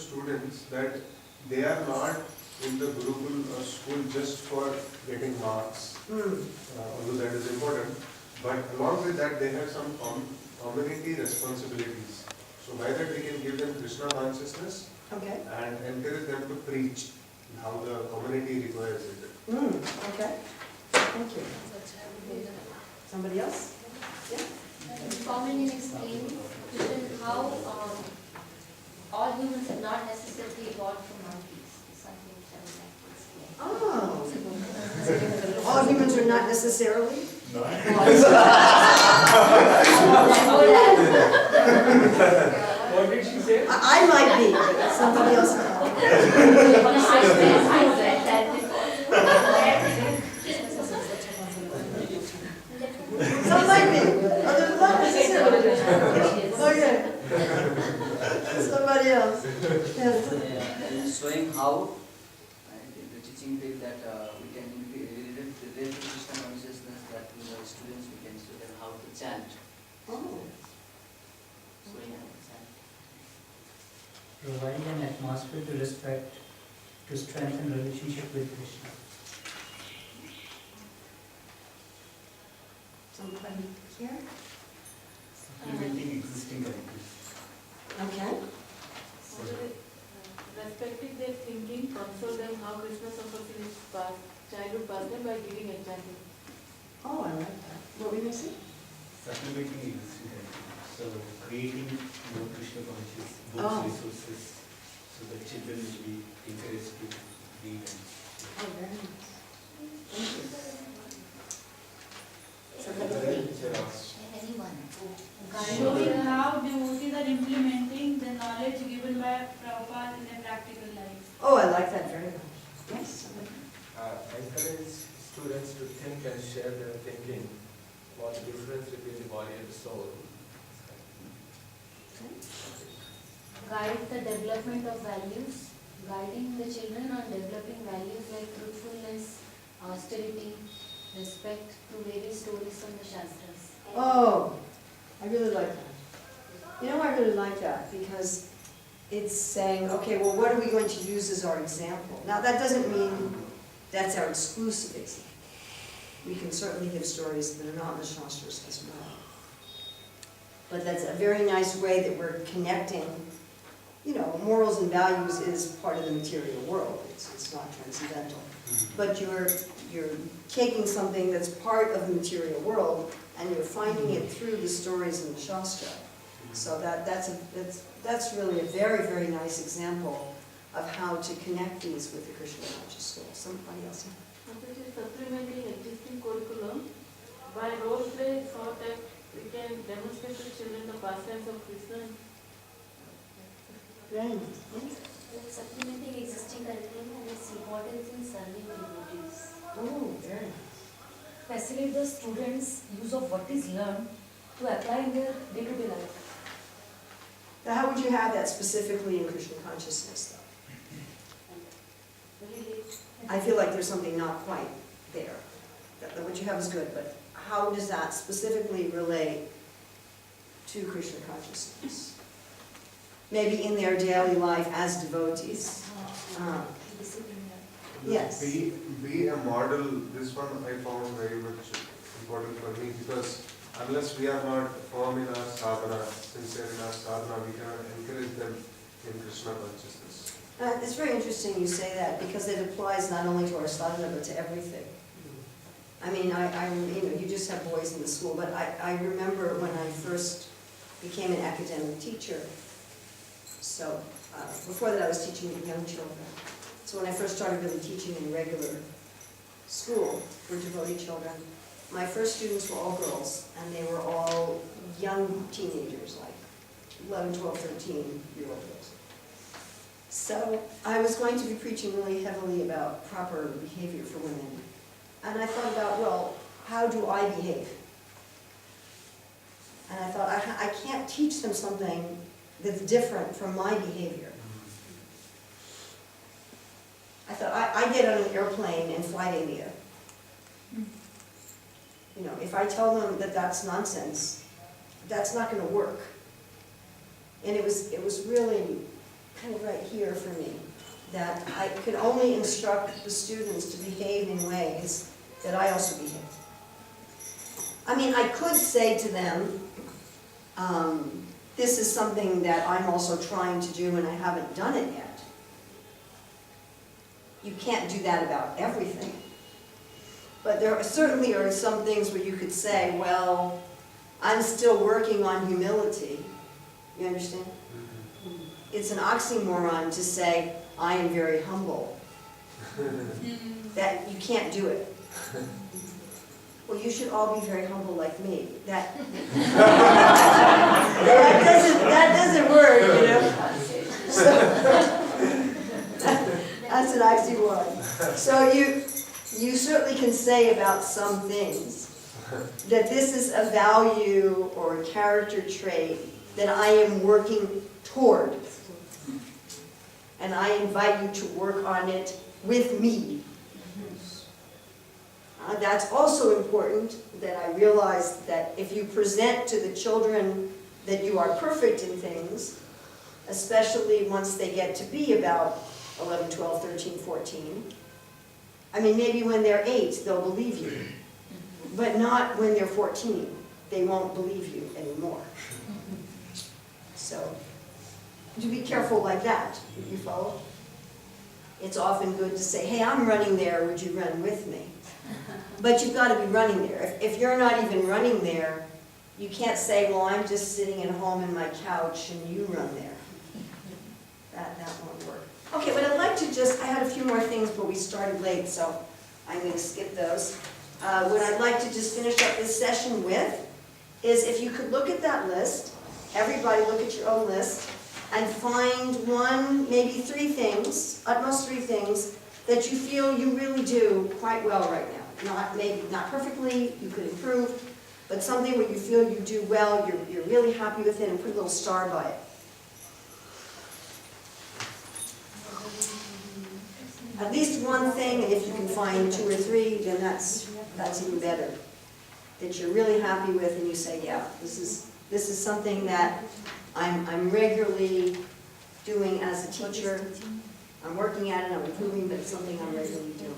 students that they are not in the Gurukul school just for getting marks, although that is important, but along with that they have some community responsibilities. So by that we can give them Krishna consciousness Okay. and encourage them to preach how the community requires it. Okay. Thank you. Somebody else? Yeah? Common in explaining how all humans are not necessarily evolved from monkeys. Something which I would like to explain. Oh. All humans are not necessarily? What did she say? I might be, but somebody else might. I read that Some might be, others not necessarily. Okay. Somebody else. Yes. Showing how the teaching did that we can relate to Krishna consciousness, that to the students we can show them how to chant. Oh. Showing how to chant. Providing an atmosphere to respect, to strengthen relationship with Krishna. Somebody here? Supplementing existing curriculum. Okay. Respecting their thinking, console them how Krishna suffers in his past, childhood pastime by giving example. Oh, I like that. What were you going to say? Supplementing existing curriculum. So creating more Krishna conscious books, Oh. resources, so that children will be encouraged to read and Oh, very nice. Thank you. anyone Showing how devotees are implementing the knowledge given by Prabhupada in their practical life. Oh, I like that very much. Yes. Encourage students to think and share their thinking about the difference between the body and the soul. guide the development of values, guiding the children on developing values like truthfulness, austerity, respect through various stories from the Shastras. Oh, I really like that. You know, I really like that because it's saying, okay, well, what are we going to use as our example? Now, that doesn't mean that's our exclusive example. We can certainly give stories that are not in the Shastras as well. But that's a very nice way that we're connecting, you know, morals and values is part of the material world. It's not transcendental. But you're taking something that's part of the material world and you're finding it through the stories in the Shastra. So that's really a very, very nice example of how to connect these with the Krishna conscious soul. Somebody else? This is supplementing existing curriculum by role play so that we can demonstrate to children the pastimes of Krishna. Very nice. Yes? Like supplementing existing curriculum and its importance in serving devotees. Oh, very nice. Facilitate the students' use of what is learned to apply in their day-to-day life. Now, how would you have that specifically in Krishna consciousness, though? I feel like there's something not quite there. That what you have is good, but how does that specifically relate to Krishna consciousness? Maybe in their daily life as devotees. Yes. Be a model. This one I found very much important for me because unless we are not firm in our sadhana, sincere in our sadhana, we cannot encourage them in Krishna consciousness. It's very interesting you say that because it applies not only to our sadhana but to everything. I mean, you just have boys in the school, but I remember when I first became an academic teacher. So before that I was teaching young children. So when I first started really teaching in regular school for devotee children, my first students were all girls, and they were all young teenagers, like 11, 12, 13-year-old girls. So I was going to be preaching really heavily about proper behavior for women. And I thought about, well, how do I behave? And I thought, I can't teach them something that's different from my behavior. I thought, I get on an airplane and fly to India. You know, if I tell them that that's nonsense, that's not going to work. And it was really kind of right here for me, that I could only instruct the students to behave in ways that I also behave. I mean, I could say to them, this is something that I'm also trying to do and I haven't done it yet. You can't do that about everything. But there certainly are some things where you could say, well, I'm still working on humility. You understand? It's an oxymoron to say, I am very humble. That you can't do it. Well, you should all be very humble like me. That doesn't work, you know. So, that's an oxymoron. So you certainly can say about some things that this is a value or a character trait that I am working toward. And I invite you to work on it with me. That's also important, that I realize that if you present to the children that you are perfect in things, especially once they get to be about 11, 12, 13, 14, I mean, maybe when they're 8, they'll believe you, but not when they're 14. They won't believe you anymore. So, to be careful like that, you follow? It's often good to say, hey, I'm running there, would you run with me? But you've got to be running there. If you're not even running there, you can't say, well, I'm just sitting at home in my couch and you run there. That won't work. Okay, but I'd like to just, I had a few more things, but we started late, so I'm going to skip those. What I'd like to just finish up this session with is if you could look at that list, everybody look at your own list, and find one, maybe 3 things, at most 3 things, that you feel you really do quite well right now. Maybe not perfectly, you could improve, but something where you feel you do well, you're really happy with it, and put a little star by it. At least one thing, and if you can find 2 or 3, then that's even better. That you're really happy with, and you say, yeah, this is something that I'm regularly doing as a teacher. I'm working at it, I'm improving, but it's something I'm regularly doing.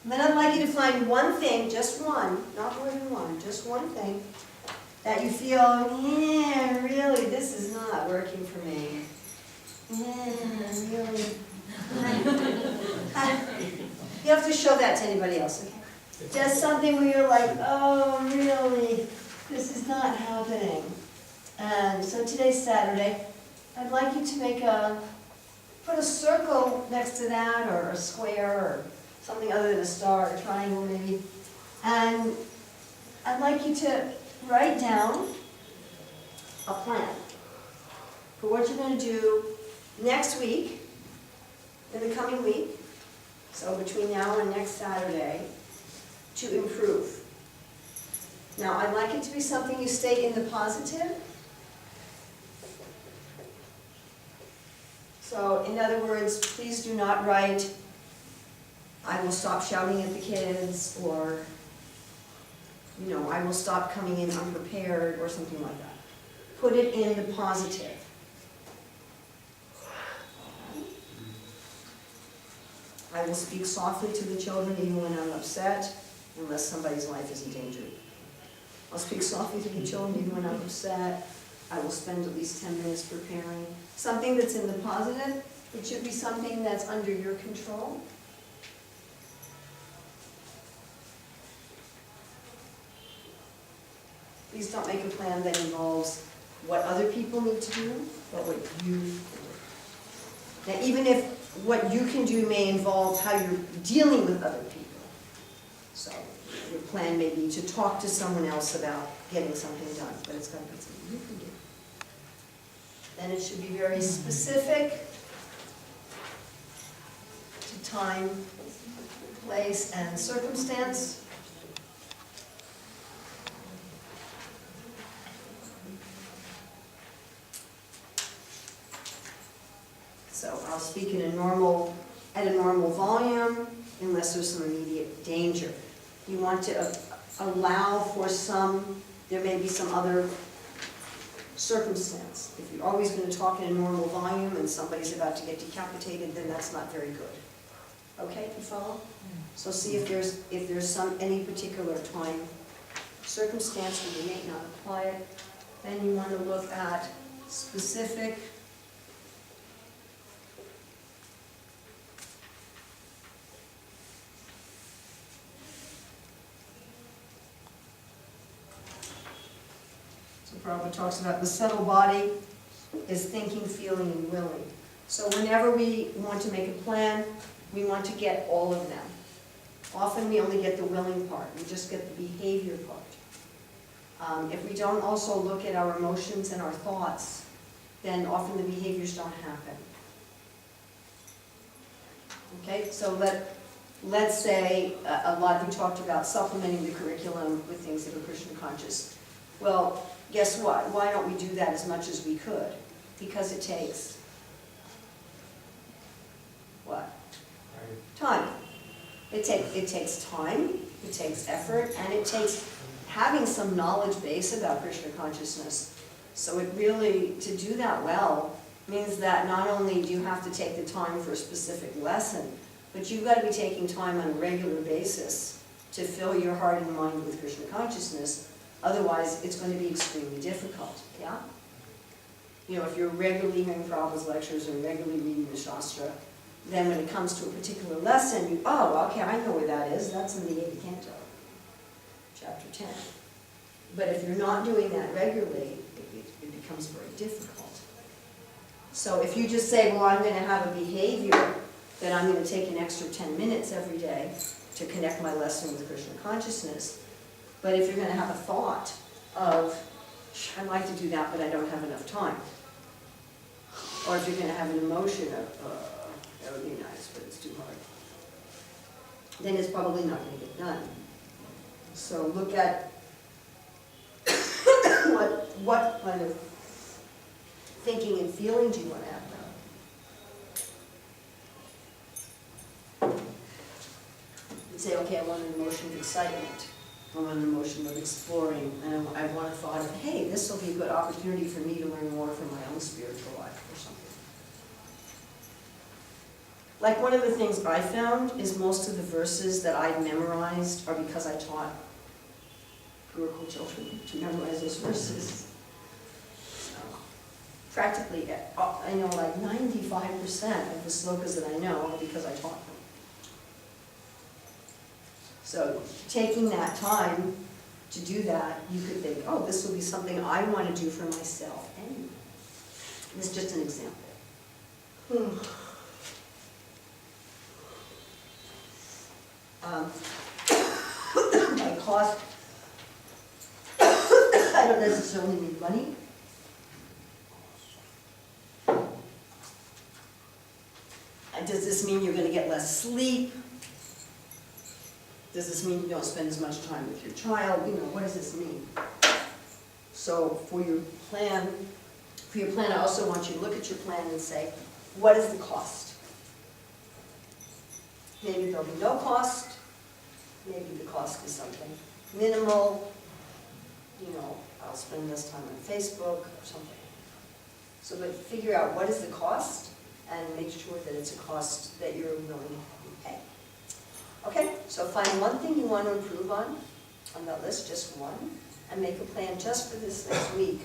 Then I'd like you to find one thing, just one, not more than one, just one thing, that you feel, yeah, really, this is not working for me. Yeah, really. You have to show that to anybody else, okay? Just something where you're like, oh, really, this is not happening. And so today's Saturday. I'd like you to put a circle next to that, or a square, or something other than a star, a triangle maybe. And I'd like you to write down a plan for what you're going to do next week, in the coming week, so between now and next Saturday, to improve. Now, I'd like it to be something you state in the positive. So, in other words, please do not write, I will stop shouting at the kids, or, you know, I will stop coming in unprepared, or something like that. Put it in the positive. I will speak softly to the children even when I'm upset, unless somebody's life is endangered. I'll speak softly to the children even when I'm upset. I will spend at least 10 minutes preparing. Something that's in the positive. It should be something that's under your control. Please don't make a plan that involves what other people need to do, but what you do. Now, even if what you can do may involve how you're dealing with other people. So your plan may be to talk to someone else about getting something done, but it's got to be something you can do. Then it should be very specific to time, place, and circumstance. So I'll speak at a normal volume unless there's some immediate danger. You want to allow for there may be some other circumstance. If you're always going to talk in a normal volume and somebody's about to get decapitated, then that's not very good. Okay, you follow? So see if there's any particular time circumstance where you may not apply it. Then you want to look at specific Prabhupada talks about the subtle body is thinking, feeling, and willing. So whenever we want to make a plan, we want to get all of them. Often we only get the willing part, we just get the behavior part. If we don't also look at our emotions and our thoughts, then often the behaviors don't happen. Okay, so let's say a lot of you talked about supplementing the curriculum with things that are Krishna conscious. Well, guess what? Why don't we do that as much as we could? Because it takes what? Time. It takes time, it takes effort, and it takes having some knowledge base about Krishna consciousness. So it really, to do that well, means that not only do you have to take the time for a specific lesson, but you've got to be taking time on a regular basis to fill your heart and mind with Krishna consciousness. Otherwise, it's going to be extremely difficult, yeah? You know, if you're regularly hearing Prabhupada's lectures or regularly reading the Shastra, then when it comes to a particular lesson, okay, I know where that is. That's in the 8th canto, chapter 10. But if you're not doing that regularly, it becomes very difficult. So if you just say, well, I'm going to have a behavior that I'm going to take an extra 10 minutes every day to connect my lesson with Krishna consciousness, but if you're going to have a thought of, I'd like to do that, but I don't have enough time. Or if you're going to have an emotion of, that would be nice, but it's too hard, then it's probably not going to get done. So look at what kind of thinking and feeling do you want to have now? And say, okay, I want an emotion of excitement. I want an emotion of exploring, and I want a thought of, hey, this will be a good opportunity for me to learn more from my own spiritual life or something. Like one of the things I found is most of the verses that I memorized are because I taught Gurukul children to memorize those verses. So, practically, I know like 95% of the slokas that I know are because I taught them. So taking that time to do that, you could think, oh, this will be something I want to do for myself anyway. This is just an example. By cost, I don't necessarily need money. Does this mean you're going to get less sleep? Does this mean you don't spend as much time with your child? You know, what does this mean? So for your plan, I also want you to look at your plan and say, what is the cost? Maybe there'll be no cost. Maybe the cost is something minimal. You know, I'll spend less time on Facebook or something. So but figure out what is the cost and make sure that it's a cost that you're willing to pay. Okay, so find one thing you want to improve on that list, just one, and make a plan just for this next week.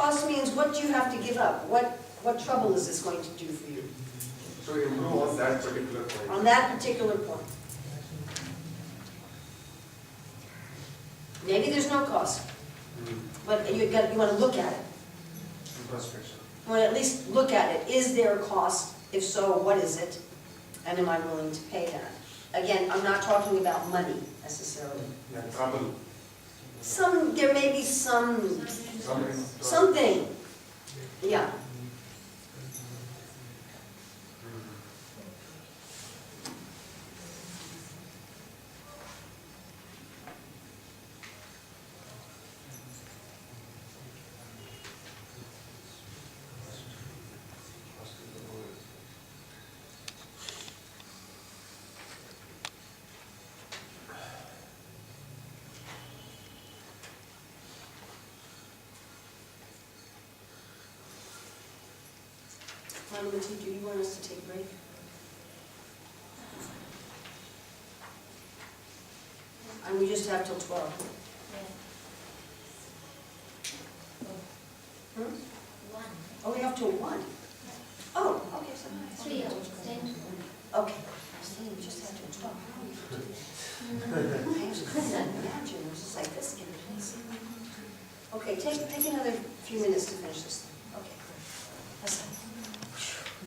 Cost means what do you have to give up? What trouble is this going to do for you? So improve on that particular point. On that particular point. Maybe there's no cost, but you want to look at it. Introspection. You want to at least look at it. Is there a cost? If so, what is it? And am I willing to pay that? Again, I'm not talking about money necessarily. Yeah, trouble. There may be something, yeah. Do you want us to take a break? And we just have till 12. Hmm? 1. Oh, we have till 1? Oh, okay, so. 3 hours, 10 to 1. Okay. I was thinking we just had till 12. I just couldn't imagine, it was just like this. Okay, take another few minutes to finish this.